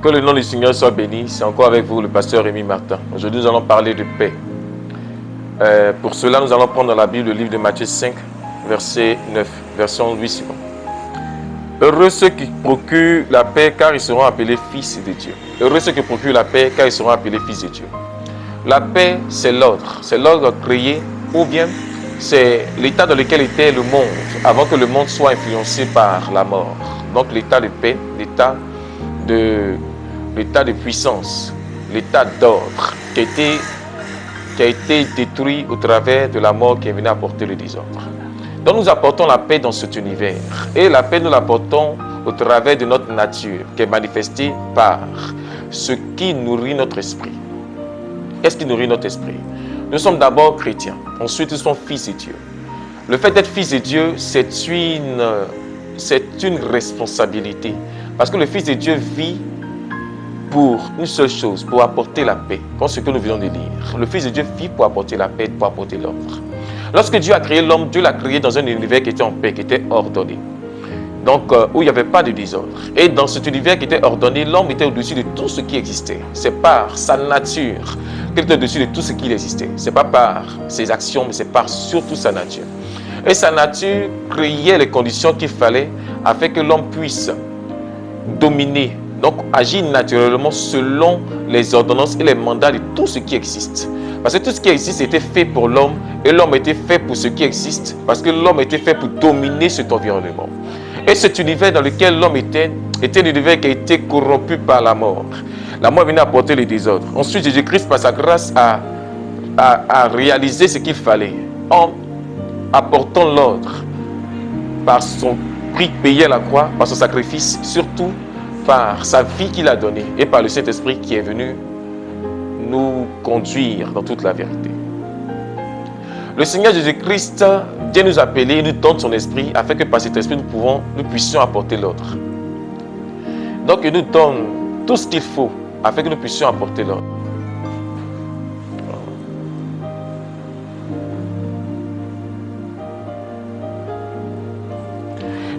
Que le nom du Seigneur soit béni. C'est encore avec vous le pasteur Rémi Martin. Aujourd'hui, nous allons parler de paix. Pour cela, nous allons prendre dans la Bible le livre de Matthieu 5, verset 9, version 8 suivant. Heureux ceux qui procurent la paix, car ils seront appelés fils de Dieu. Heureux ceux qui procurent la paix, car ils seront appelés fils de Dieu. La paix, c'est l'ordre créé, ou bien c'est l'état dans lequel était le monde, avant que le monde soit influencé par la mort. Donc l'état de paix, l'état de puissance, l'état d'ordre qui a été détruit au travers de la mort qui est venue apporter le désordre. Donc nous apportons la paix dans cet univers. Et la paix, nous l'apportons au travers de notre nature, qui est manifestée par ce qui nourrit notre esprit. Qu'est-ce qui nourrit notre esprit? Nous sommes d'abord chrétiens, ensuite nous sommes fils de Dieu. Le fait d'être fils de Dieu, c'est une responsabilité. Parce que le fils de Dieu vit pour une seule chose, pour apporter la paix, comme ce que nous venons de lire. Le fils de Dieu vit pour apporter la paix, pour apporter l'ordre. Lorsque Dieu a créé l'homme, Dieu l'a créé dans un univers qui était en paix, qui était ordonné. Donc, où il n'y avait pas de désordre. Et dans cet univers qui était ordonné, l'homme était au-dessus de tout ce qui existait. C'est par sa nature qu'il était au-dessus de tout ce qui existait. Ce n'est pas par ses actions, mais c'est par surtout sa nature. Et sa nature créait les conditions qu'il fallait afin que l'homme puisse dominer, donc agir naturellement selon les ordonnances et les mandats de tout ce qui existe. Parce que tout ce qui existe était fait pour l'homme et l'homme était fait pour ce qui existe parce que l'homme était fait pour dominer cet environnement. Et cet univers dans lequel l'homme était un univers qui a été corrompu par la mort. La mort venait apporter le désordre. Ensuite, Jésus-Christ, par sa grâce, a réalisé ce qu'il fallait en apportant l'ordre par son prix payé à la croix, par son sacrifice, surtout par sa vie qu'il a donnée et par le Saint-Esprit qui est venu nous conduire dans toute la vérité. Le Seigneur Jésus-Christ vient nous appeler, nous donne son esprit afin que par cet esprit nous puissions apporter l'ordre. Donc il nous donne tout ce qu'il faut afin que nous puissions apporter l'ordre.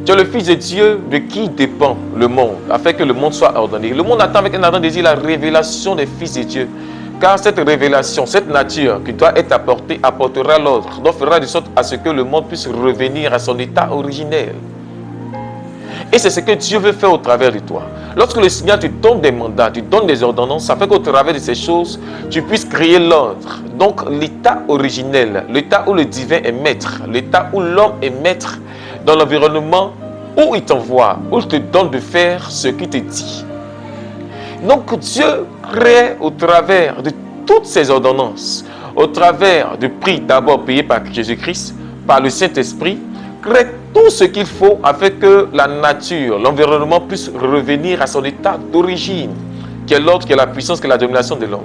Tu es le Fils de Dieu de qui dépend le monde, afin que le monde soit ordonné. Le monde attend avec un ardent désir la révélation des Fils de Dieu. Car cette révélation, cette nature qui doit être apportée, apportera l'ordre. Donc fera de sorte à ce que le monde puisse revenir à son état originel. Et c'est ce que Dieu veut faire au travers de toi. Lorsque le Seigneur te donne des mandats, te donne des ordonnances, afin qu'au travers de ces choses, tu puisses créer l'ordre. Donc l'état originel, l'état où le divin est maître, l'état où l'homme est maître dans l'environnement où il t'envoie, où il te donne de faire ce qu'il te dit. Donc Dieu crée au travers de toutes ces ordonnances, au travers du prix d'abord payé par Jésus-Christ, par le Saint-Esprit, crée tout ce qu'il faut afin que la nature, l'environnement puisse revenir à son état d'origine, qui est l'ordre, qui est la puissance, qui est la domination de l'homme.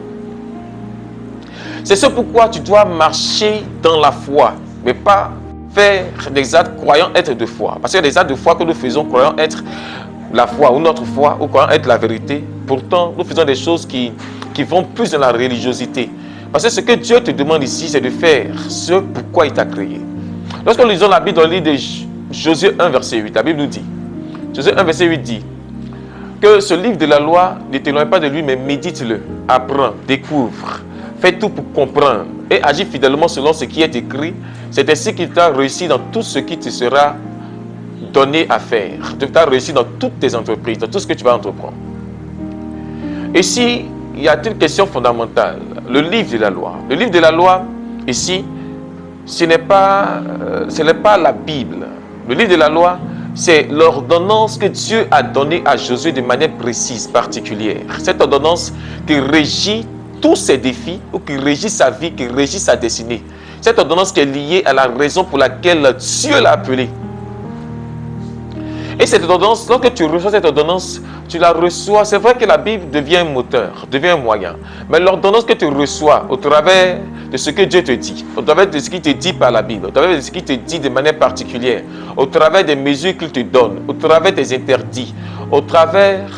C'est ce pourquoi tu dois marcher dans la foi, mais pas faire des actes croyant être de foi. Parce qu'il y a des actes de foi que nous faisons croyant être la foi ou notre foi, ou croyant être la vérité. Pourtant, nous faisons des choses qui vont plus dans la religiosité. Parce que ce que Dieu te demande ici, c'est de faire ce pourquoi il t'a créé. Lorsque nous lisons la Bible dans le livre de Josué 1, verset 8, la Bible nous dit, Josué 1, verset 8 dit, que ce livre de la loi ne t'éloigne pas de lui, mais médite-le, apprends, découvre, fais tout pour comprendre et agis fidèlement selon ce qui est écrit. C'est ainsi qu'il t'a réussi dans tout ce qui te sera donné à faire. Tu as réussi dans toutes tes entreprises, dans tout ce que tu vas entreprendre. Ici, il y a une question fondamentale. Le livre de la loi. Le livre de la loi, ici, ce n'est pas la Bible. Le livre de la loi, c'est l'ordonnance que Dieu a donnée à Josué de manière précise, particulière. Cette ordonnance qui régit tous ses défis, ou qui régit sa vie, qui régit sa destinée. Cette ordonnance qui est liée à la raison pour laquelle Dieu l'a appelé. Et cette ordonnance, lorsque tu reçois cette ordonnance, tu la reçois. C'est vrai que la Bible devient un moteur, devient un moyen. Mais l'ordonnance que tu reçois au travers de ce que Dieu te dit, au travers de ce qu'il te dit par la Bible, au travers de ce qu'il te dit de manière particulière, au travers des mesures qu'il te donne, au travers des interdits, au travers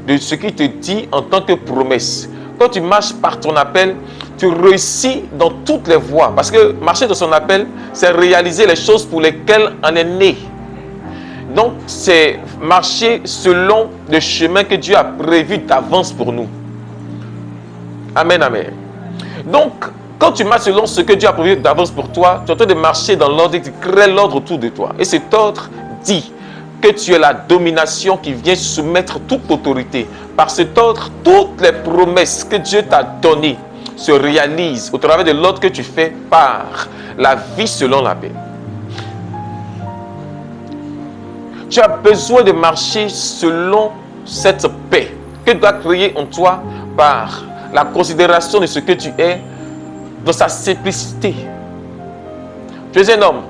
de ce qu'il te dit en tant que promesse. Quand tu marches par ton appel, tu réussis dans toutes les voies. Parce que marcher dans son appel, c'est réaliser les choses pour lesquelles on est né. Donc, c'est marcher selon le chemin que Dieu a prévu d'avance pour nous. Amen, amen. Donc, quand tu marches selon ce que Dieu a prévu d'avance pour toi, tu es en train de marcher dans l'ordre et tu crées l'ordre autour de toi. Et cet ordre dit que tu es la domination qui vient soumettre toute autorité. Par cet ordre, toutes les promesses que Dieu t'a données se réalisent au travers de l'ordre que tu fais par la vie selon la paix. Tu as besoin de marcher selon cette paix que doit créer en toi par la considération de ce que tu es dans sa simplicité. Tu es un homme,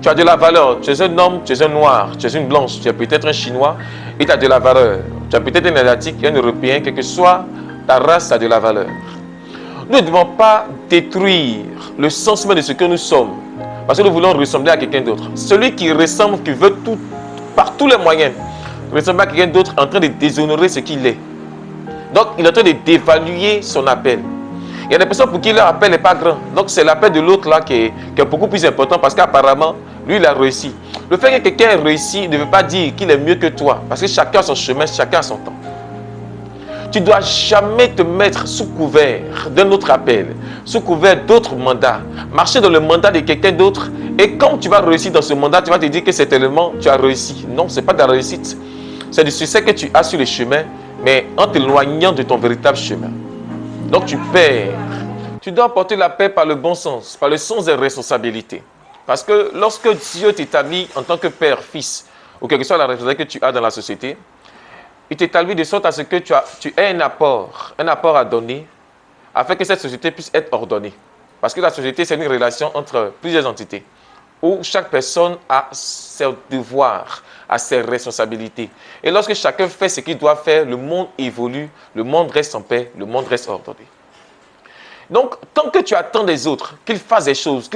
tu as de la valeur. Tu es un homme, tu es un noir, tu es une blanche, tu es peut-être un chinois et tu as de la valeur. Tu es peut-être un asiatique, un européen, quelle que soit ta race, tu as de la valeur. Nous ne devons pas détruire le sens même de ce que nous sommes parce que nous voulons ressembler à quelqu'un d'autre. Celui qui ressemble, qui veut tout, par tous les moyens, ressembler à quelqu'un d'autre en train de déshonorer ce qu'il est. Donc, il est en train de dévaluer son appel. Il y a des personnes pour qui leur appel n'est pas grand. Donc, c'est l'appel de l'autre là qui est beaucoup plus important parce qu'apparemment, lui, il a réussi. Le fait que quelqu'un ait réussi ne veut pas dire qu'il est mieux que toi. Parce que chacun a son chemin, chacun a son temps. Tu ne dois jamais te mettre sous couvert d'un autre appel, sous couvert d'autres mandats. Marcher dans le mandat de quelqu'un d'autre. Et quand tu vas réussir dans ce mandat, tu vas te dire que c'est tellement tu as réussi. Non, ce n'est pas de la réussite. C'est du succès que tu as sur le chemin, mais en t'éloignant de ton véritable chemin. Donc tu perds. Tu dois apporter la paix par le bon sens, par le sens des responsabilités. Parce que lorsque Dieu t'établit en tant que père, fils, ou quelle que soit la responsabilité que tu as dans la société, il t'établit de sorte à ce que tu aies un apport à donner, afin que cette société puisse être ordonnée. Parce que la société, c'est une relation entre plusieurs entités, où chaque personne a ses devoirs, a ses responsabilités. Et lorsque chacun fait ce qu'il doit faire, le monde évolue, le monde reste en paix, le monde reste ordonné. Donc, tant que tu attends des autres, qu'ils fassent des choses,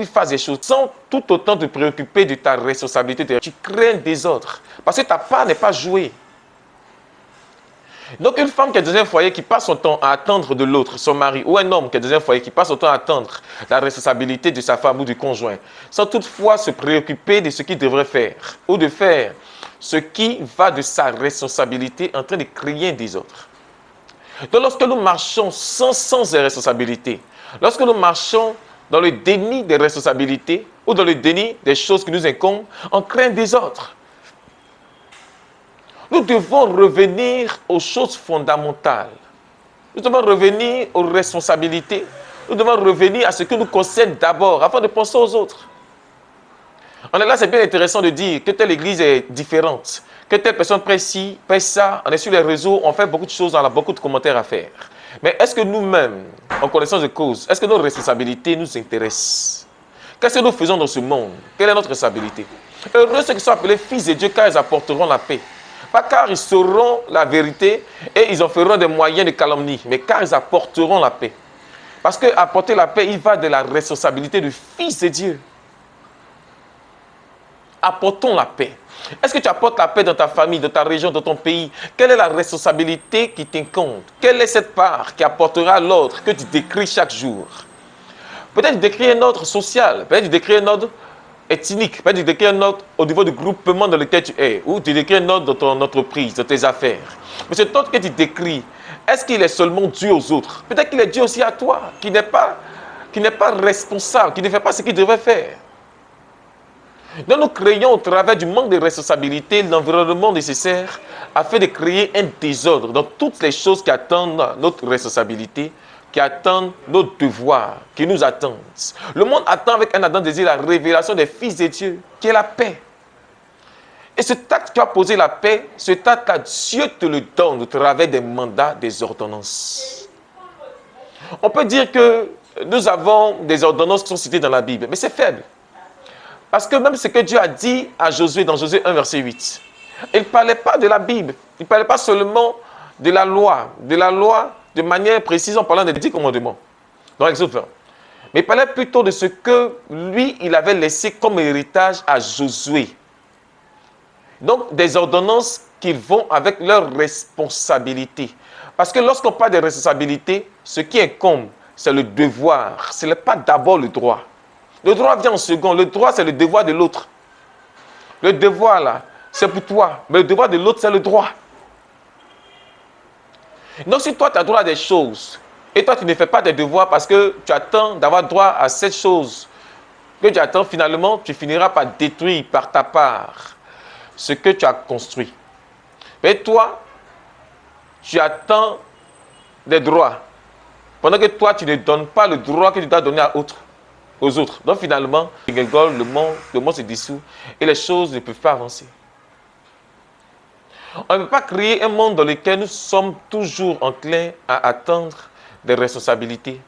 sans tout autant te préoccuper de ta responsabilité, tu crées un désordre. Parce que ta part n'est pas jouée. Donc, une femme qui est dans un foyer qui passe son temps à attendre de l'autre, son mari, ou un homme qui est dans un foyer qui passe son temps à attendre la responsabilité de sa femme ou du conjoint, sans toutefois se préoccuper de ce qu'il devrait faire, ou de faire ce qui va de sa responsabilité en train de créer des autres. Donc, lorsque nous marchons sans sens des responsabilités, lorsque nous marchons dans le déni des responsabilités ou dans le déni des choses qui nous incombent, on crée un désordre. Nous devons revenir aux choses fondamentales. Nous devons revenir aux responsabilités. Nous devons revenir à ce que nous concerne d'abord, afin de penser aux autres. En là, c'est bien intéressant de dire que telle église est différente, que telle personne prête ci, prête ça. On est sur les réseaux, on fait beaucoup de choses, on a beaucoup de commentaires à faire. Mais est-ce que nous-mêmes, en connaissance de cause, est-ce que nos responsabilités nous intéressent? Qu'est-ce que nous faisons dans ce monde? Quelle est notre responsabilité? Heureux ceux qui sont appelés fils de Dieu, car ils apporteront la paix. Pas car ils sauront la vérité et ils en feront des moyens de calomnie, mais car ils apporteront la paix. Parce que apporter la paix, il va de la responsabilité du Fils de Dieu. Apportons la paix. Est-ce que tu apportes la paix dans ta famille, dans ta région, dans ton pays? Quelle est la responsabilité qui t'incombe? Quelle est cette part qui apportera l'ordre que tu décris chaque jour? Peut-être tu décris un ordre social, peut-être tu décris un ordre ethnique, peut-être tu décris un ordre au niveau du groupement dans lequel tu es, ou tu décris un ordre dans ton entreprise, dans tes affaires. Mais cet ordre que tu décris, est-ce qu'il est seulement dû aux autres? Peut-être qu'il est dû aussi à toi, qui n'est pas responsable, qui ne fait pas ce qu'il devrait faire. Donc nous créons au travers du manque de responsabilité l'environnement nécessaire afin de créer un désordre dans toutes les choses qui attendent notre responsabilité, qui attendent nos devoirs, qui nous attendent. Le monde attend avec un ardent désir la révélation des fils de Dieu, qui est la paix. Et cet acte qui a posé la paix, cet acte-là, Dieu te le donne au travers des mandats, des ordonnances. On peut dire que nous avons des ordonnances qui sont citées dans la Bible, mais c'est faible. Parce que même ce que Dieu a dit à Josué, dans Josué 1, verset 8, il ne parlait pas de la Bible, il ne parlait pas seulement de la loi de manière précise en parlant des 10 commandements, dans l'Exode 20. Mais il parlait plutôt de ce que lui, il avait laissé comme héritage à Josué. Donc, des ordonnances qui vont avec leurs responsabilités. Parce que lorsqu'on parle de responsabilités, ce qui incombe, c'est le devoir, ce n'est pas d'abord le droit. Le droit vient en second. Le droit, c'est le devoir de l'autre. Le devoir, là, c'est pour toi. Mais le devoir de l'autre, c'est le droit. Donc si toi, tu as droit à des choses, et toi, tu ne fais pas tes devoirs parce que tu attends d'avoir droit à cette chose, que tu attends, finalement, tu finiras par détruire par ta part ce que tu as construit. Mais toi, tu attends des droits, pendant que toi, tu ne donnes pas le droit que tu dois donner aux autres. Donc finalement, le monde se dissout et les choses ne peuvent pas avancer. On ne peut pas créer un monde dans lequel nous sommes toujours enclins à attendre des responsabilités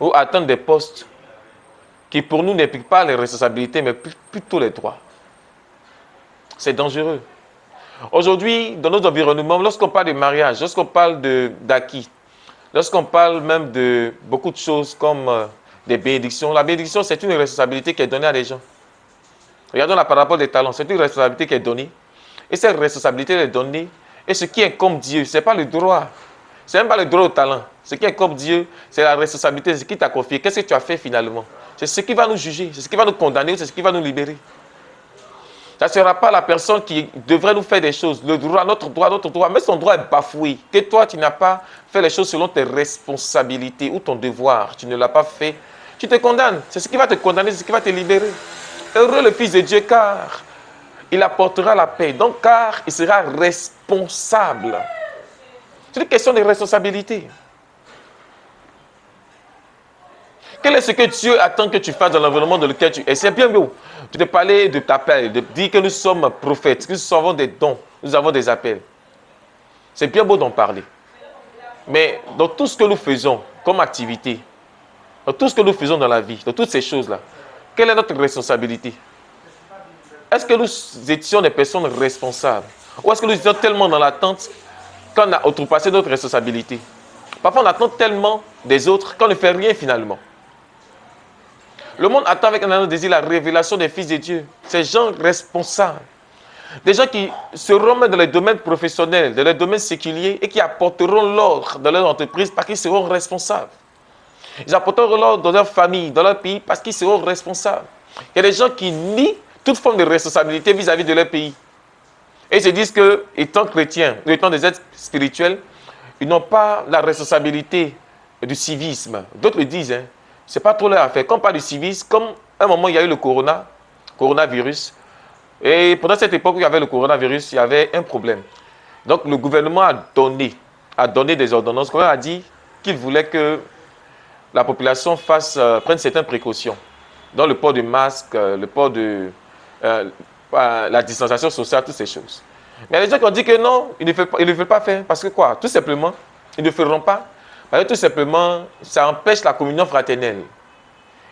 ou à attendre des postes qui pour nous n'impliquent pas les responsabilités mais plutôt les droits. C'est dangereux. Aujourd'hui, dans nos environnements, lorsqu'on parle de mariage, lorsqu'on parle d'acquis, lorsqu'on parle même de beaucoup de choses comme des bénédictions, la bénédiction, c'est une responsabilité qui est donnée à des gens. Regardons la parabole des talents, c'est une responsabilité qui est donnée. Et cette responsabilité est donnée. Et ce qui incombe Dieu, ce n'est pas le droit. Ce n'est même pas le droit au talent. Ce qui incombe Dieu, c'est la responsabilité, c'est ce qui t'a confié. Qu'est-ce que tu as fait finalement? C'est ce qui va nous juger, c'est ce qui va nous condamner, c'est ce qui va nous libérer. Ça ne sera pas la personne qui devrait nous faire des choses. Le droit, notre droit, mais son droit est bafoué. Que toi, tu n'as pas fait les choses selon tes responsabilités ou ton devoir. Tu ne l'as pas fait. Tu te condamnes. C'est ce qui va te condamner, c'est ce qui va te libérer. Heureux le Fils de Dieu, car il apportera la paix. Donc, car il sera responsable. C'est une question de responsabilité. Quel est ce que Dieu attend que tu fasses dans l'environnement dans lequel tu es? C'est bien beau de te parler de t'appel, de dire que nous sommes prophètes, que nous avons des dons, nous avons des appels. C'est bien beau d'en parler. Mais dans tout ce que nous faisons comme activité, dans tout ce que nous faisons dans la vie, dans toutes ces choses-là, quelle est notre responsabilité? Est-ce que nous étions des personnes responsables? Ou est-ce que nous étions tellement dans l'attente qu'on a outrepassé notre responsabilité? Parfois, on attend tellement des autres qu'on ne fait rien finalement. Le monde attend avec un énorme désir la révélation des fils de Dieu. Ces gens responsables. Des gens qui seront même dans les domaines professionnels, dans les domaines séculiers et qui apporteront l'ordre dans leur entreprise parce qu'ils seront responsables. Ils apporteront l'ordre dans leur famille, dans leur pays parce qu'ils seront responsables. Il y a des gens qui nient toute forme de responsabilité vis-à-vis de leur pays. Et ils se disent que, étant chrétiens, étant des êtres spirituels, ils n'ont pas la responsabilité du civisme. D'autres le disent, hein. Ce n'est pas trop leur affaire. Quand on parle du civisme, comme à un moment il y a eu le coronavirus, et pendant cette époque où il y avait le coronavirus, il y avait un problème. Donc le gouvernement a donné des ordonnances. Le gouvernement a dit qu'il voulait que la population prenne certaines précautions. Dans le port du masque, le port de la distanciation sociale, toutes ces choses. Mais il y a des gens qui ont dit que non, ils ne veulent pas faire. Parce que quoi? Tout simplement, ils ne feront pas. Parce que tout simplement, ça empêche la communion fraternelle.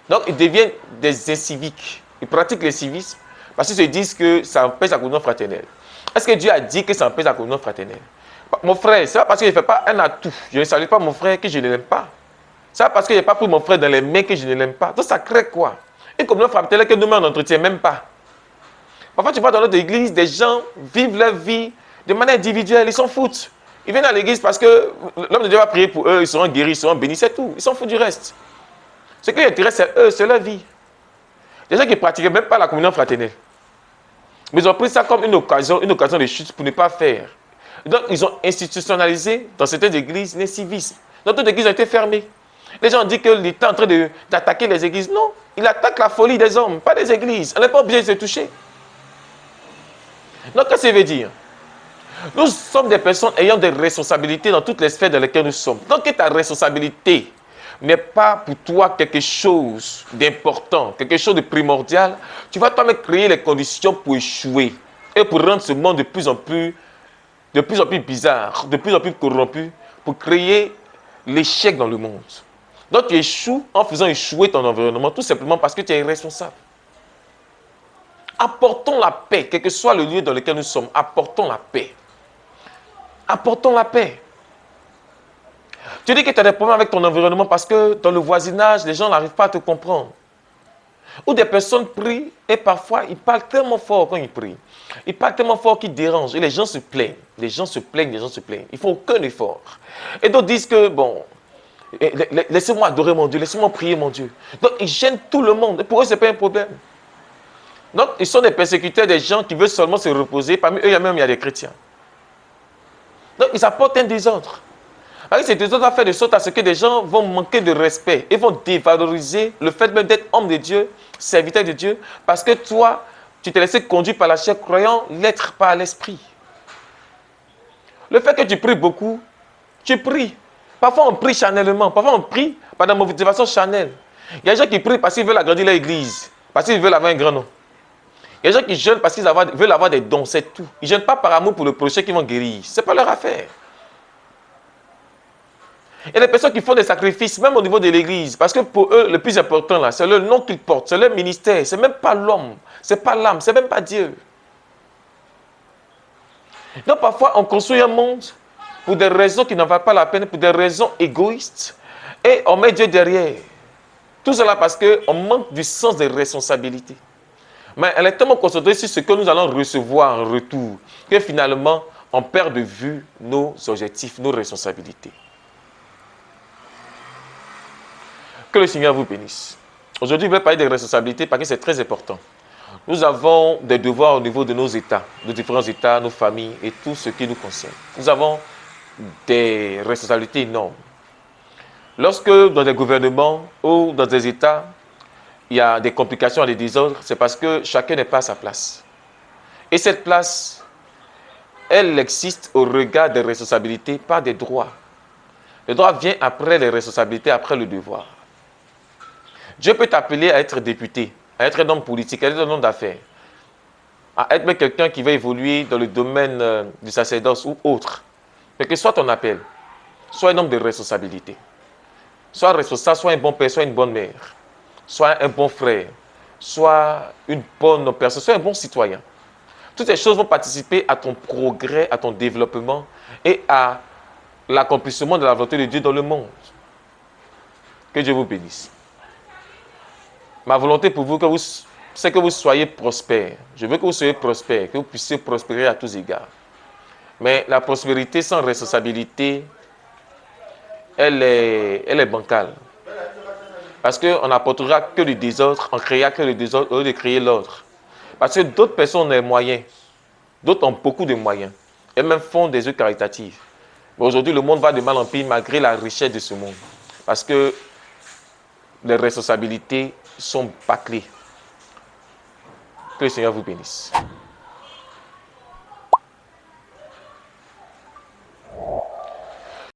Donc, ils deviennent des inciviques. Ils pratiquent le civisme parce qu'ils se disent que ça empêche la communion fraternelle. Est-ce que Dieu a dit que ça empêche la communion fraternelle? Mon frère, c'est pas parce qu'il ne fait pas un atout. Je ne salue pas mon frère que je ne l'aime pas. C'est pas parce que je n'ai pas pris mon frère dans les mains que je ne l'aime pas. Donc, ça crée quoi? Une communion fraternelle que nous-mêmes, on n'entretient même pas. Parfois, tu vois dans notre église, des gens vivent leur vie de manière individuelle. Ils s'en foutent. Ils viennent à l'église parce que l'homme de Dieu va prier pour eux, ils seront guéris, ils seront bénis, c'est tout. Ils s'en foutent du reste. Ce qui les intéresse, c'est eux, c'est leur vie. Des gens qui ne pratiquaient même pas la communion fraternelle. Mais ils ont pris ça comme une occasion de chute pour ne pas faire. Donc, ils ont institutionnalisé dans certaines églises les civismes. Dans d'autres églises ont été fermées. Les gens ont dit que l'État est en train d'attaquer les églises. Non, il attaque la folie des hommes, pas des églises. On n'est pas obligé de se toucher. Donc, qu'est-ce que ça veut dire? Nous sommes des personnes ayant des responsabilités dans toutes les sphères dans lesquelles nous sommes. Donc, que ta responsabilité n'est pas pour toi quelque chose d'important, quelque chose de primordial, tu vas toi-même créer les conditions pour échouer et pour rendre ce monde de plus en plus bizarre, de plus en plus corrompu, pour créer l'échec dans le monde. Donc, tu échoues en faisant échouer ton environnement, tout simplement parce que tu es irresponsable. Apportons la paix, quel que soit le lieu dans lequel nous sommes, apportons la paix. Apportons la paix. Tu dis que tu as des problèmes avec ton environnement parce que dans le voisinage, les gens n'arrivent pas à te comprendre. Ou des personnes prient et parfois ils parlent tellement fort quand ils prient. Ils parlent tellement fort qu'ils dérangent et les gens se plaignent. Les gens se plaignent. Ils ne font aucun effort. Et d'autres disent que, bon, laissez-moi adorer mon Dieu, laissez-moi prier mon Dieu. Donc ils gênent tout le monde. Et pour eux, ce n'est pas un problème. Donc, ils sont des persécuteurs, des gens qui veulent seulement se reposer. Parmi eux, il y a des chrétiens. Donc, ils apportent un désordre. Avec ces désordres, va faire de sorte à ce que des gens vont manquer de respect et vont dévaloriser le fait même d'être homme de Dieu, serviteur de Dieu, parce que toi, tu t'es laissé conduire par la chair, croyant l'être par l'esprit. Le fait que tu pries beaucoup, tu pries. Parfois, on prie charnellement. Parfois, on prie par des motivations charnelles. Il y a des gens qui prient parce qu'ils veulent agrandir leur église, parce qu'ils veulent avoir un grand nom. Il y a des gens qui jeûnent parce qu'ils veulent avoir des dons, c'est tout. Ils ne jeûnent pas par amour pour le prochain qui vont guérir. Ce n'est pas leur affaire. Il y a des personnes qui font des sacrifices, même au niveau de l'église, parce que pour eux, le plus important, là, c'est le nom qu'ils portent, c'est leur ministère. Ce n'est même pas l'homme, ce n'est pas l'âme, ce n'est même pas Dieu. Donc parfois, on construit un monde pour des raisons qui n'en valent pas la peine, pour des raisons égoïstes, et on met Dieu derrière. Tout cela parce qu'on manque du sens des responsabilités. Mais elle est tellement concentrée sur ce que nous allons recevoir en retour, que finalement, on perd de vue nos objectifs, nos responsabilités. Que le Seigneur vous bénisse. Aujourd'hui, je vais parler des responsabilités parce que c'est très important. Nous avons des devoirs au niveau de nos États, nos différents États, nos familles et tout ce qui nous concerne. Nous avons des responsabilités énormes. Lorsque dans des gouvernements ou dans des États, il y a des complications et des désordres, c'est parce que chacun n'est pas à sa place. Et cette place, elle existe au regard des responsabilités, pas des droits. Le droit vient après les responsabilités, après le devoir. Dieu peut t'appeler à être député, à être un homme politique, à être un homme d'affaires, à être quelqu'un qui va évoluer dans le domaine du sacerdoce ou autre. Mais que soit ton appel, sois un homme de responsabilité. Sois responsable, sois un bon père, sois une bonne mère. Sois un bon frère, sois une bonne personne, sois un bon citoyen. Toutes ces choses vont participer à ton progrès, à ton développement et à l'accomplissement de la volonté de Dieu dans le monde. Que Dieu vous bénisse. Ma volonté pour vous, c'est que vous soyez prospères. Je veux que vous soyez prospères, que vous puissiez prospérer à tous égards. Mais la prospérité sans responsabilité, elle est bancale. Parce qu'on n'apportera que le désordre, on créera que le désordre au lieu de créer l'ordre. Parce que d'autres personnes ont des moyens, d'autres ont beaucoup de moyens, et même font des œuvres caritatives. Mais aujourd'hui, le monde va de mal en pire malgré la richesse de ce monde. Parce que les responsabilités sont bâclées. Que le Seigneur vous bénisse.